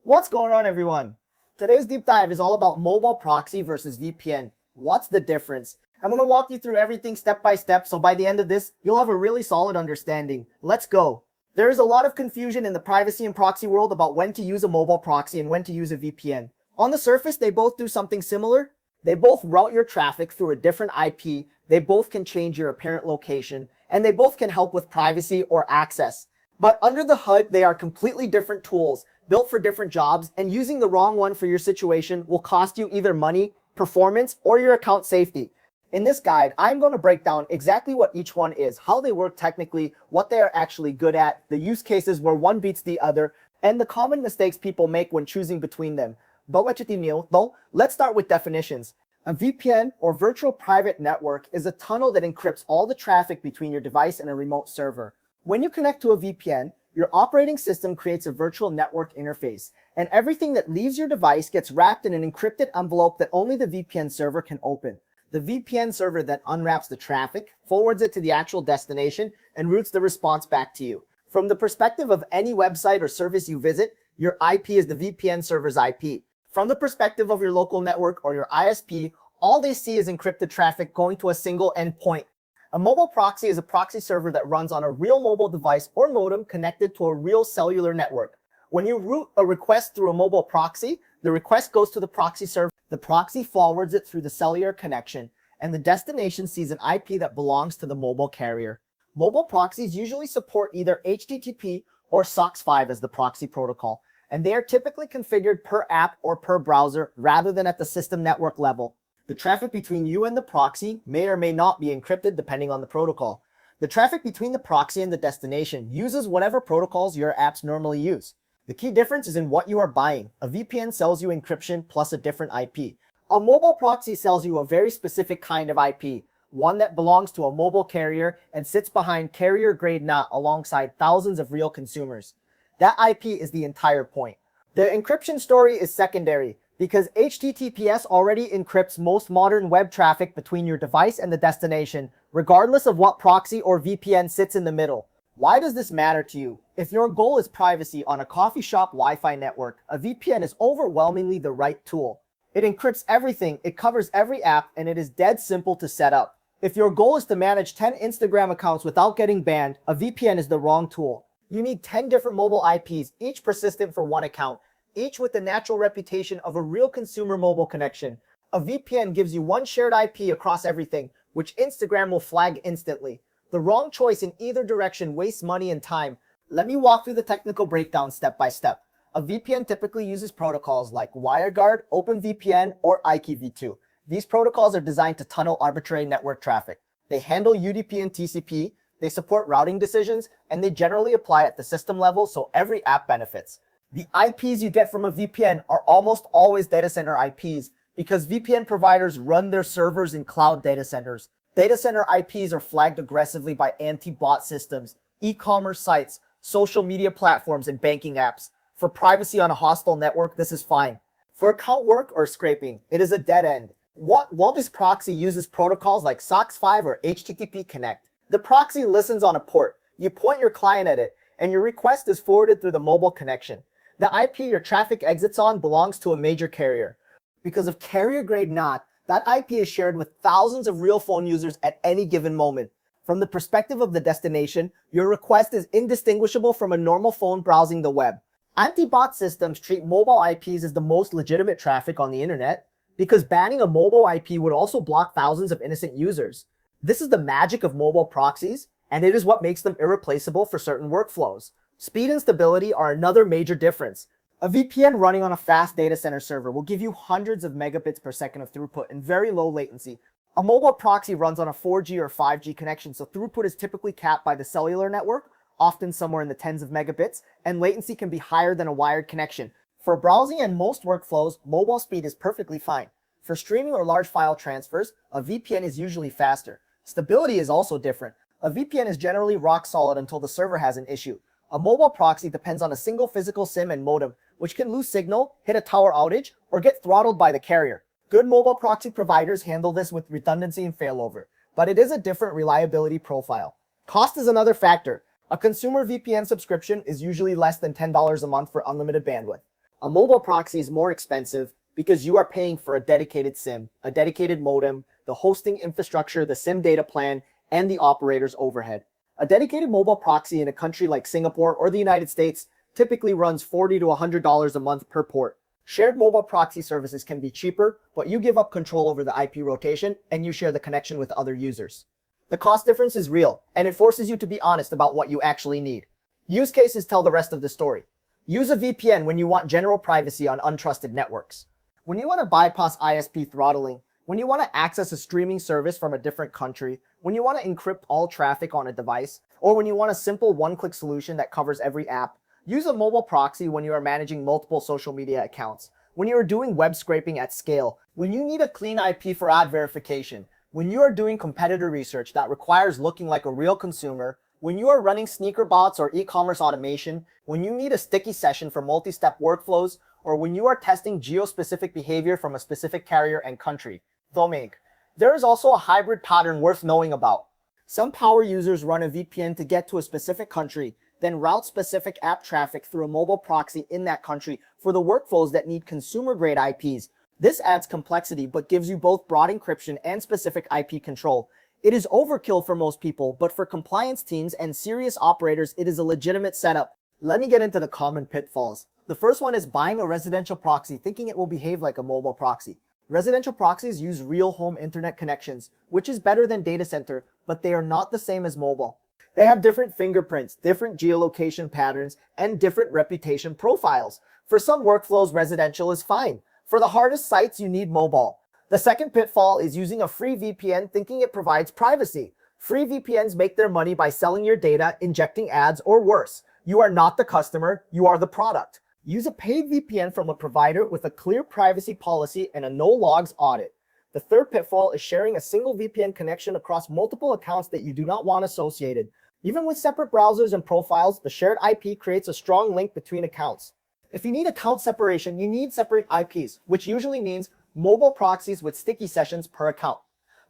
What's going on, everyone? Today's deep dive is all about mobile proxy versus VPN. What's the difference? I'm going to walk you through everything step by step, so by the end of this, you'll have a really solid understanding. Let's go. There is a lot of confusion in the privacy and proxy world about when to use a mobile proxy and when to use a VPN. On the surface, they both do something similar. They both route your traffic through a different IP, they both can change your apparent location, and they both can help with privacy or access. But under the hood, they are completely different tools, built for different jobs, and using the wrong one for your situation will cost you either money, performance, or your account safety. In this guide, I'm going to break down exactly what each one is, how they work technically, what they are actually good at, the use cases where one beats the other, and the common mistakes people make when choosing between them. Though, let's start with definitions. A VPN, or virtual private network, is a tunnel that encrypts all the traffic between your device and a remote server. When you connect to a VPN, your operating system creates a virtual network interface, and everything that leaves your device gets wrapped in an encrypted envelope that only the VPN server can open. The VPN server then unwraps the traffic, forwards it to the actual destination, and routes the response back to you. From the perspective of any website or service you visit, your IP is the VPN server's IP. From the perspective of your local network or your ISP, all they see is encrypted traffic going to a single endpoint. A mobile proxy is a proxy server that runs on a real mobile device or modem connected to a real cellular network. When you route a request through a mobile proxy, the request goes to the proxy server, the proxy forwards it through the cellular connection, and the destination sees an IP that belongs to the mobile carrier. Mobile proxies usually support either HTTP or SOCKS 5 as the proxy protocol, and they are typically configured per app or per browser rather than at the system network level. The traffic between you and the proxy may or may not be encrypted depending on the protocol. The traffic between the proxy and the destination uses whatever protocols your apps normally use. The key difference is in what you are buying. A VPN sells you encryption plus a different IP. A mobile proxy sells you a very specific kind of IP, one that belongs to a mobile carrier and sits behind carrier-grade NAT alongside thousands of real consumers. That IP is the entire point. The encryption story is secondary because HTTPS already encrypts most modern web traffic between your device and the destination, regardless of what proxy or VPN sits in the middle. Why does this matter to you? If your goal is privacy on a coffee shop Wi-Fi network, a VPN is overwhelmingly the right tool. It encrypts everything, it covers every app, and it is dead simple to set up. If your goal is to manage 10 Instagram accounts without getting banned, a VPN is the wrong tool. You need 10 different mobile IPs, each persistent for one account, each with the natural reputation of a real consumer mobile connection. A VPN gives you one shared IP across everything, which Instagram will flag instantly. The wrong choice in either direction wastes money and time. Let me walk through the technical breakdown step by step. A VPN typically uses protocols like WireGuard, OpenVPN, or IPv2. These protocols are designed to tunnel arbitrary network traffic. They handle UDP and TCP, they support routing decisions, and they generally apply at the system level so every app benefits. The IPs you get from a VPN are almost always data center IPs because VPN providers run their servers in cloud data centers. Data center IPs are flagged aggressively by anti-bot systems, e-commerce sites, social media platforms, and banking apps. For privacy on a hostile network, this is fine. For account work or scraping, it is a dead end. While this proxy uses protocols like SOCKS 5 or HTTP Connect, the proxy listens on a port. You point your client at it, and your request is forwarded through the mobile connection. The IP your traffic exits on belongs to a major carrier. Because of carrier-grade NAT, that IP is shared with thousands of real phone users at any given moment. From the perspective of the destination, your request is indistinguishable from a normal phone browsing the web. Anti-bot systems treat mobile IPs as the most legitimate traffic on the internet because banning a mobile IP would also block thousands of innocent users. This is the magic of mobile proxies, and it is what makes them irreplaceable for certain workflows. Speed and stability are another major difference. A VPN running on a fast data center server will give you hundreds of megabits per second of throughput and very low latency. A mobile proxy runs on a 4G or 5G connection, so throughput is typically capped by the cellular network, often somewhere in the tens of megabits, and latency can be higher than a wired connection. For browsing and most workflows, mobile speed is perfectly fine. For streaming or large file transfers, a VPN is usually faster. Stability is also different. A VPN is generally rock solid until the server has an issue. A mobile proxy depends on a single physical SIM and modem, which can lose signal, hit a tower outage, or get throttled by the carrier. Good mobile proxy providers handle this with redundancy and failover, but it is a different reliability profile. Cost is another factor. A consumer VPN subscription is usually less than $10 a month for unlimited bandwidth. A mobile proxy is more expensive because you are paying for a dedicated SIM, a dedicated modem, the hosting infrastructure, the SIM data plan, and the operator's overhead. A dedicated mobile proxy in a country like Singapore or the United States typically runs $40 to $100 a month per port. Shared mobile proxy services can be cheaper, but you give up control over the IP rotation and you share the connection with other users. The cost difference is real, and it forces you to be honest about what you actually need. Use cases tell the rest of the story. Use a VPN when you want general privacy on untrusted networks. When you want to bypass ISP throttling, when you want to access a streaming service from a different country, when you want to encrypt all traffic on a device, or when you want a simple one-click solution that covers every app, use a mobile proxy when you are managing multiple social media accounts, when you are doing web scraping at scale, when you need a clean IP for ad verification, when you are doing competitor research that requires looking like a real consumer, when you are running sneaker bots or e-commerce automation, when you need a sticky session for multi-step workflows, or when you are testing geo-specific behavior from a specific carrier and country. Thoming. There is also a hybrid pattern worth knowing about. Some power users run a VPN to get to a specific country, then route specific app traffic through a mobile proxy in that country for the workflows that need consumer-grade IPs. This adds complexity but gives you both broad encryption and specific IP control. It is overkill for most people, but for compliance teams and serious operators, it is a legitimate setup. Let me get into the common pitfalls. The first one is buying a residential proxy thinking it will behave like a mobile proxy. Residential proxies use real home internet connections, which is better than data center, but they are not the same as mobile. They have different fingerprints, different geolocation patterns, and different reputation profiles. For some workflows, residential is fine. For the hardest sites, you need mobile. The second pitfall is using a free VPN thinking it provides privacy. Free VPNs make their money by selling your data, injecting ads, or worse. You are not the customer, you are the product. Use a paid VPN from a provider with a clear privacy policy and a no-logs audit. The third pitfall is sharing a single VPN connection across multiple accounts that you do not want associated. Even with separate browsers and profiles, the shared IP creates a strong link between accounts. If you need account separation, you need separate IPs, which usually means mobile proxies with sticky sessions per account.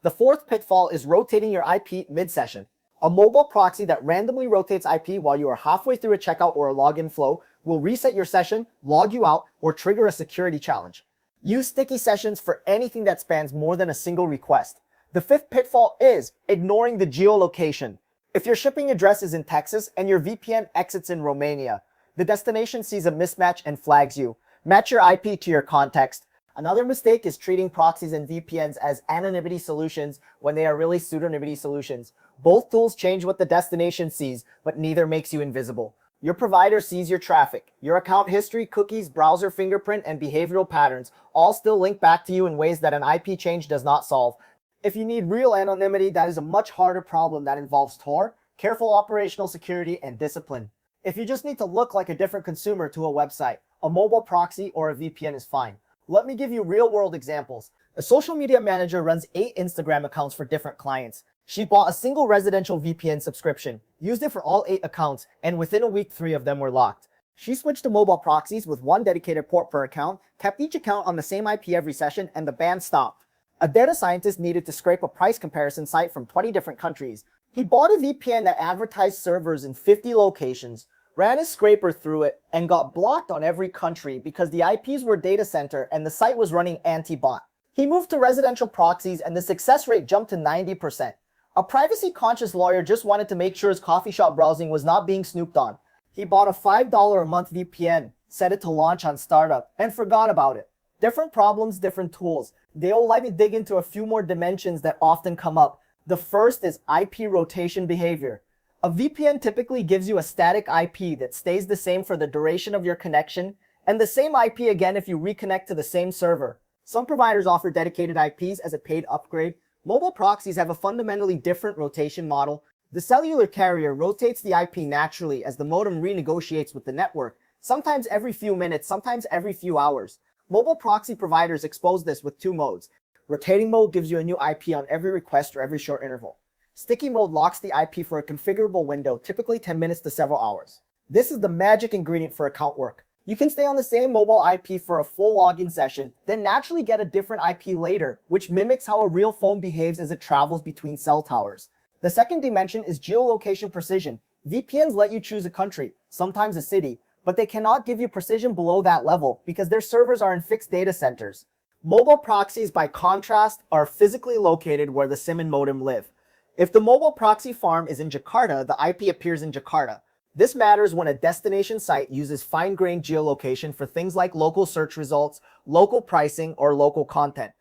The fourth pitfall is rotating your IP mid-session. A mobile proxy that randomly rotates IP while you are halfway through a checkout or a login flow will reset your session, log you out, or trigger a security challenge. Use sticky sessions for anything that spans more than a single request. The fifth pitfall is ignoring the geolocation. If your shipping address is in Texas and your VPN exits in Romania, the destination sees a mismatch and flags you. Match your IP to your context. Another mistake is treating proxies and VPNs as anonymity solutions when they are really pseudonymity solutions. Both tools change what the destination sees, but neither makes you invisible. Your provider sees your traffic. Your account history, cookies, browser fingerprint, and behavioral patterns all still link back to you in ways that an IP change does not solve. If you need real anonymity, that is a much harder problem that involves Tor, careful operational security, and discipline. If you just need to look like a different consumer to a website, a mobile proxy or a VPN is fine. Let me give you real-world examples. A social media manager runs 8 Instagram accounts for different clients. She bought a single residential VPN subscription, used it for all 8 accounts, and within a week 3 of them were locked. She switched to mobile proxies with 1 dedicated port per account, kept each account on the same IP every session, and the ban stopped. A data scientist needed to scrape a price comparison site from 20 different countries. He bought a VPN that advertised servers in 50 locations, ran his scraper through it, and got blocked on every country because the IPs were data center and the site was running anti-bot. He moved to residential proxies and the success rate jumped to 90%. A privacy-conscious lawyer just wanted to make sure his coffee shop browsing was not being snooped on. He bought a $5 a month VPN, set it to launch on startup, and forgot about it. Different problems, different tools. They'll let me dig into a few more dimensions that often come up. The first is IP rotation behavior. A VPN typically gives you a static IP that stays the same for the duration of your connection, and the same IP again if you reconnect to the same server. Some providers offer dedicated IPs as a paid upgrade. Mobile proxies have a fundamentally different rotation model. The cellular carrier rotates the IP naturally as the modem renegotiates with the network, sometimes every few minutes, sometimes every few hours. Mobile proxy providers expose this with 2 modes. Rotating mode gives you a new IP on every request or every short interval. Sticky mode locks the IP for a configurable window, typically 10 minutes to several hours. This is the magic ingredient for account work. You can stay on the same mobile IP for a full login session, then naturally get a different IP later, which mimics how a real phone behaves as it travels between cell towers. The second dimension is geolocation precision. VPNs let you choose a country, sometimes a city, but they cannot give you precision below that level because their servers are in fixed data centers. Mobile proxies, by contrast, are physically located where the SIM and modem live. If the mobile proxy farm is in Jakarta, the IP appears in Jakarta. This matters when a destination site uses fine-grained geolocation for things like local search results, local pricing, or local content.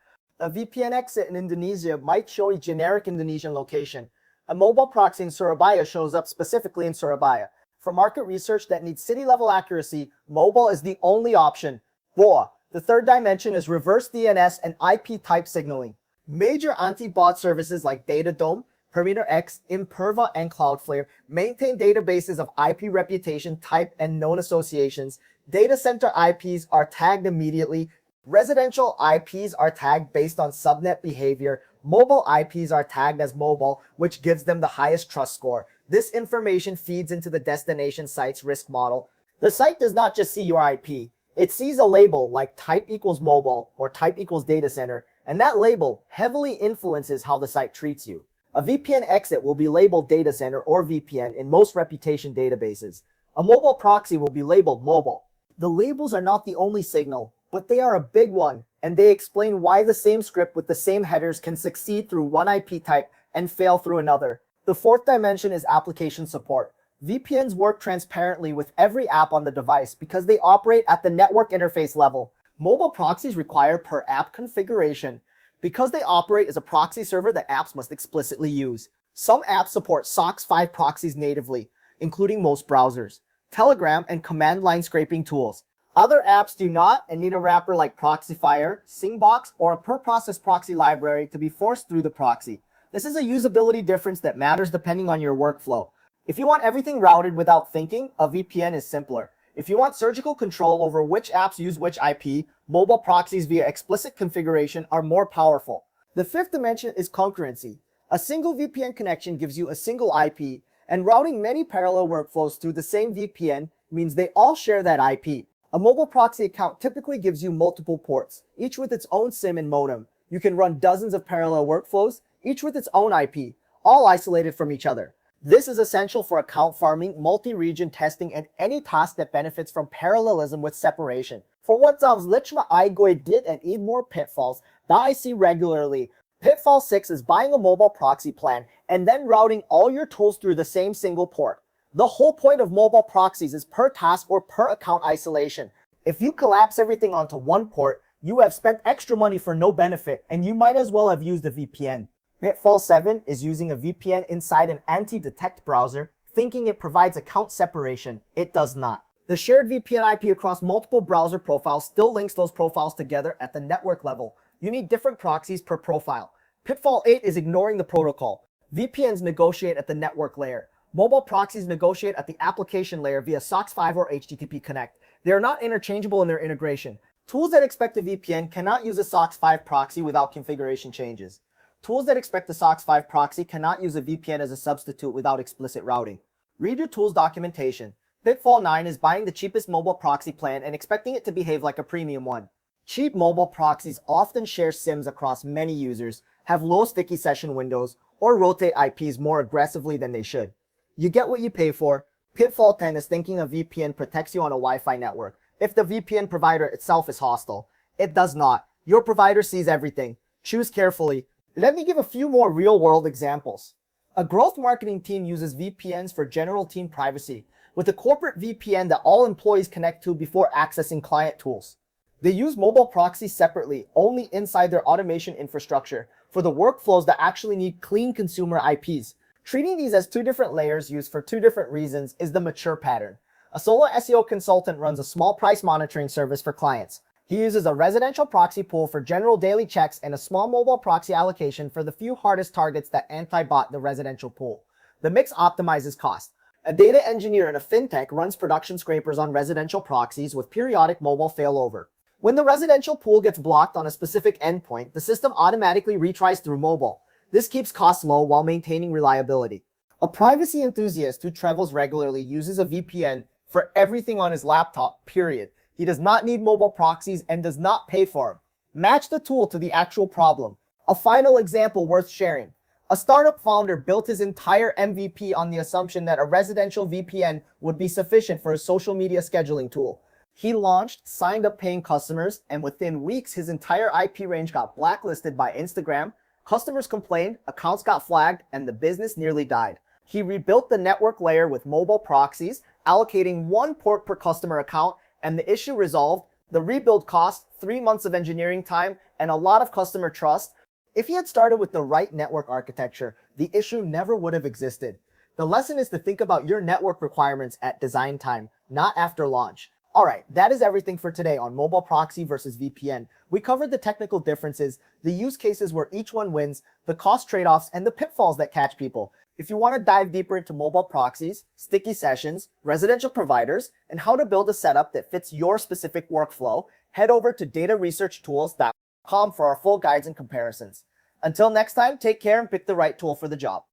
A VPN exit in Indonesia might show a generic Indonesian location. A mobile proxy in Surabaya shows up specifically in Surabaya. For market research that needs city-level accuracy, mobile is the only option. BOA. The third dimension is reverse DNS and IP type signaling. Major anti-bot services like Datadome, Perimeter X, Imperva, and Cloudflare maintain databases of IP reputation, type, and known associations. Data center IPs are tagged immediately. Residential IPs are tagged based on subnet behavior. Mobile IPs are tagged as mobile, which gives them the highest trust score. This information feeds into the destination site's risk model. The site does not just see your IP. It sees a label like type equals mobile or type equals data center, and that label heavily influences how the site treats you. A VPN exit will be labeled data center or VPN in most reputation databases. A mobile proxy will be labeled mobile. The labels are not the only signal, but they are a big one, and they explain why the same script with the same headers can succeed through one IP type and fail through another. The fourth dimension is application support. VPNs work transparently with every app on the device because they operate at the network interface level. Mobile proxies require per app configuration because they operate as a proxy server that apps must explicitly use. Some apps support SOC 5 proxies natively, including most browsers, Telegram, and command line scraping tools. Other apps do not and need a wrapper like Proxyfire, Singbox, or a per-process proxy library to be forced through the proxy. This is a usability difference that matters depending on your workflow. If you want everything routed without thinking, a VPN is simpler. If you want surgical control over which apps use which IP, mobile proxies via explicit configuration are more powerful. The fifth dimension is concurrency. A single VPN connection gives you a single IP, and routing many parallel workflows through the same VPN means they all share that IP. A mobile proxy account typically gives you multiple ports, each with its own SIM and modem. You can run dozens of parallel workflows, each with its own IP, all isolated from each other. This is essential for account farming, multi-region testing, and any task that benefits from parallelism with separation. For what sounds literally did and need more pitfalls that I see regularly. Pitfall 6 is buying a mobile proxy plan and then routing all your tools through the same single port. The whole point of mobile proxies is per task or per account isolation. If you collapse everything onto one port, you have spent extra money for no benefit, and you might as well have used a VPN. Pitfall 7 is using a VPN inside an anti-detect browser, thinking it provides account separation. It does not. The shared VPN IP across multiple browser profiles still links those profiles together at the network level. You need different proxies per profile. Pitfall 8 is ignoring the protocol. VPNs negotiate at the network layer. Mobile proxies negotiate at the application layer via SOC 5 or HTTP Connect. They are not interchangeable in their integration. Tools that expect a VPN cannot use a SOC 5 proxy without configuration changes. Tools that expect the SOC 5 proxy cannot use a VPN as a substitute without explicit routing. Read your tool's documentation. Pitfall 9 is buying the cheapest mobile proxy plan and expecting it to behave like a premium one. Cheap mobile proxies often share SIMs across many users, have low sticky session windows, or rotate IPs more aggressively than they should. You get what you pay for. Pitfall 10 is thinking a VPN protects you on a Wi-Fi network if the VPN provider itself is hostile. It does not. Your provider sees everything. Choose carefully. Let me give a few more real-world examples. A growth marketing team uses VPNs for general team privacy, with a corporate VPN that all employees connect to before accessing client tools. They use mobile proxies separately, only inside their automation infrastructure, for the workflows that actually need clean consumer IPs. Treating these as two different layers used for two different reasons is the mature pattern. A solo SEO consultant runs a small price monitoring service for clients. He uses a residential proxy pool for general daily checks and a small mobile proxy allocation for the few hardest targets that anti-bot the residential pool. The mix optimizes cost. A data engineer in a fintech runs production scrapers on residential proxies with periodic mobile failover. When the residential pool gets blocked on a specific endpoint, the system automatically retries through mobile. This keeps costs low while maintaining reliability. A privacy enthusiast who travels regularly uses a VPN for everything on his laptop, period. He does not need mobile proxies and does not pay for them. Match the tool to the actual problem. A final example worth sharing. A startup founder built his entire MVP on the assumption that a residential VPN would be sufficient for a social media scheduling tool. He launched, signed up paying customers, and within weeks his entire IP range got blacklisted by Instagram, customers complained, accounts got flagged, and the business nearly died. He rebuilt the network layer with mobile proxies, allocating one port per customer account, and the issue resolved. The rebuild cost 3 months of engineering time and a lot of customer trust. If he had started with the right network architecture, the issue never would have existed. The lesson is to think about your network requirements at design time, not after launch. Alright, that is everything for today on mobile proxy versus VPN. We covered the technical differences, the use cases where each one wins, the cost trade-offs, and the pitfalls that catch people. If you want to dive deeper into mobile proxies, sticky sessions, residential providers, and how to build a setup that fits your specific workflow, head over to dataresearchtools.com for our full guides and comparisons. Until next time, take care and pick the right tool for the job.